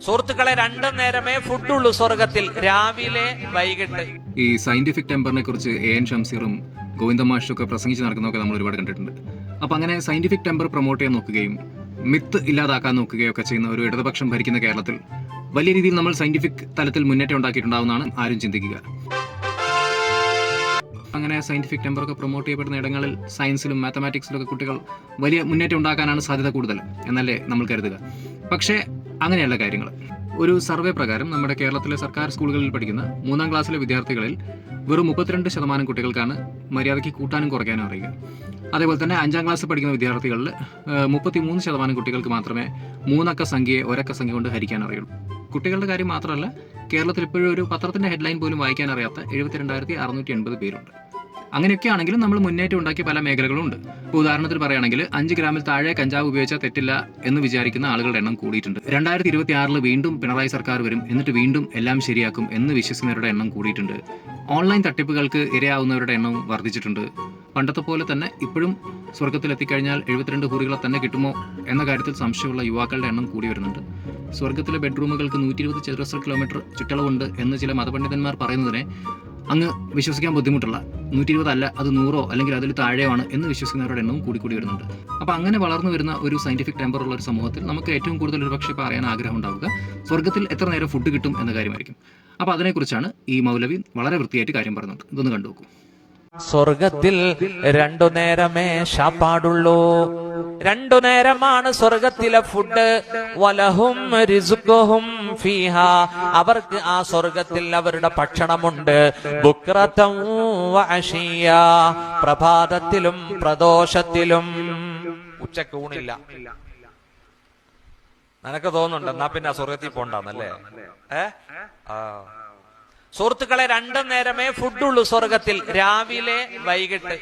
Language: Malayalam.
സുഹൃത്തുക്കളെ, രണ്ടു നേരമേ ഫുഡുള്ളൂ സ്വർഗത്തിൽ, രാവിലെ വൈകിട്ട്. ഈ സയന്റിഫിക് ടെമ്പറിനെ കുറിച്ച് AN ഷംസീറും ഗോവിന്ദമാഷൊക്കെ പ്രസംഗിച്ച് നടക്കുന്നതൊക്കെ നമ്മൾ ഒരുപാട് കണ്ടിട്ടുണ്ട്. അപ്പം അങ്ങനെ സയന്റിഫിക് ടെമ്പർ പ്രൊമോട്ട് ചെയ്യാൻ നോക്കുകയും മിത്ത് ഇല്ലാതാക്കാൻ നോക്കുകയും ഒക്കെ ചെയ്യുന്ന ഒരു ഇടതുപക്ഷം ഭരിക്കുന്ന കേരളത്തിൽ വലിയ രീതിയിൽ നമ്മൾ സയന്റിഫിക് തലത്തിൽ മുന്നേറ്റം ഉണ്ടാക്കിയിട്ടുണ്ടാവുന്നതാണ് ആരും ചിന്തിക്കുക. അങ്ങനെ സയന്റിഫിക് ടെമ്പറൊക്കെ പ്രൊമോട്ട് ചെയ്യപ്പെടുന്ന ഇടങ്ങളിൽ സയൻസിലും മാത്തമാറ്റിക്സിലൊക്കെ കുട്ടികൾ വലിയ മുന്നേറ്റം ഉണ്ടാക്കാനാണ് സാധ്യത കൂടുതൽ എന്നല്ലേ നമ്മൾ കരുതുക. പക്ഷേ അങ്ങനെയല്ല കാര്യങ്ങൾ. ഒരു സർവേ പ്രകാരം നമ്മുടെ കേരളത്തിലെ സർക്കാർ സ്കൂളുകളിൽ പഠിക്കുന്ന 3ാം ക്ലാസ്സിലെ വിദ്യാർത്ഥികളിൽ വെറും 32% കുട്ടികൾക്കാണ് മര്യാദയ്ക്ക് കൂട്ടാനും കുറയ്ക്കാനും അറിയുക. അതേപോലെ തന്നെ 5ാം ക്ലാസ്സിൽ പഠിക്കുന്ന വിദ്യാർത്ഥികളിൽ 33% കുട്ടികൾക്ക് മാത്രമേ 3 അക്ക സംഖ്യയെ ഒരക്ക സംഖ്യ കൊണ്ട് ഹരിക്കാൻ അറിയുള്ളൂ. കുട്ടികളുടെ കാര്യം മാത്രമല്ല, കേരളത്തിൽ ഇപ്പോഴും ഒരു പത്രത്തിന്റെ ഹെഡ്ലൈൻ പോലും വായിക്കാൻ അറിയാത്ത 72,680 പേരുണ്ട്. അങ്ങനെയൊക്കെ ആണെങ്കിലും നമ്മൾ മുന്നേറ്റം ഉണ്ടാക്കിയ പല മേഖലകളും ഉണ്ട്. ഇപ്പോൾ ഉദാഹരണത്തിന് പറയുകയാണെങ്കിൽ 5 ഗ്രാമിൽ താഴെ കഞ്ചാവ് ഉപയോഗിച്ചാൽ തെറ്റില്ല എന്ന് വിചാരിക്കുന്ന ആളുകളുടെ എണ്ണം കൂടിയിട്ടുണ്ട്. 2026 വീണ്ടും പിണറായി സർക്കാർ വരും, എന്നിട്ട് വീണ്ടും എല്ലാം ശരിയാക്കും എന്ന് വിശ്വസിക്കുന്നവരുടെ എണ്ണം കൂടിയിട്ടുണ്ട്. ഓൺലൈൻ തട്ടിപ്പുകൾക്ക് ഇരയാവുന്നവരുടെ എണ്ണവും വർദ്ധിച്ചിട്ടുണ്ട്. പണ്ടത്തെ പോലെ തന്നെ ഇപ്പോഴും സ്വർഗത്തിൽ എത്തിക്കഴിഞ്ഞാൽ 72 ഹൂറികളെ തന്നെ കിട്ടുമോ എന്ന കാര്യത്തിൽ സംശയമുള്ള യുവാക്കളുടെ എണ്ണം കൂടി വരുന്നുണ്ട്. സ്വർഗത്തിലെ ബെഡ്റൂമുകൾക്ക് 120 ചതുരശ്ര കിലോമീറ്റർ ചുറ്റളവുണ്ട് എന്ന് ചില മതപണ്ഡിതന്മാർ പറയുന്നതിനെ അങ്ങ് വിശ്വസിക്കാൻ ബുദ്ധിമുട്ടുള്ള, 120 അല്ല അത് 100 അല്ലെങ്കിൽ അതിൽ താഴെയാണ് എന്ന് വിശ്വസിക്കുന്നവരുടെ എണ്ണവും കൂടി വരുന്നുണ്ട്. അപ്പോൾ അങ്ങനെ വളർന്നു വരുന്ന ഒരു സയന്റിഫിക് ടെമ്പർ ഉള്ള ഒരു സമൂഹത്തിൽ നമുക്ക് ഏറ്റവും കൂടുതൽ ഒരു പക്ഷേ പറയാൻ ആഗ്രഹം ഉണ്ടാവുക സ്വർഗത്തിൽ എത്ര നേരം ഫുഡ് കിട്ടും എന്ന കാര്യമായിരിക്കും. അപ്പോൾ അതിനെക്കുറിച്ചാണ് ഈ മൗലവി വളരെ വൃത്തിയായിട്ട് കാര്യം പറയുന്നുണ്ട്. ഇതൊന്ന് കണ്ടു നോക്കൂ. സ്വർഗത്തിൽ രണ്ടു നേരമേ ശാപ്പാടുള്ളൂ. രണ്ടു നേരമാണ് സ്വർഗത്തിലെ ഫുഡ്. വലഹും റിസ്ഖുഹും ഫീഹാ, അവർക്ക് ആ സ്വർഗത്തിൽ അവരുടെ ഭക്ഷണമുണ്ട്. ബുക്റതൻ വഅശിയ, പ്രഭാതത്തിലും പ്രദോഷത്തിലും. ഉച്ചക്ക് ഊണില്ല. നിനക്ക് തോന്നുന്നുണ്ട് എന്നാ പിന്നെ സ്വർഗത്തിൽ പോണ്ടെന്നല്ലേ? സുഹൃത്തുക്കളെ, രണ്ടു നേരമേ ഫുഡുള്ളൂ സ്വർഗത്തിൽ, രാവിലെ വൈകിട്ട്.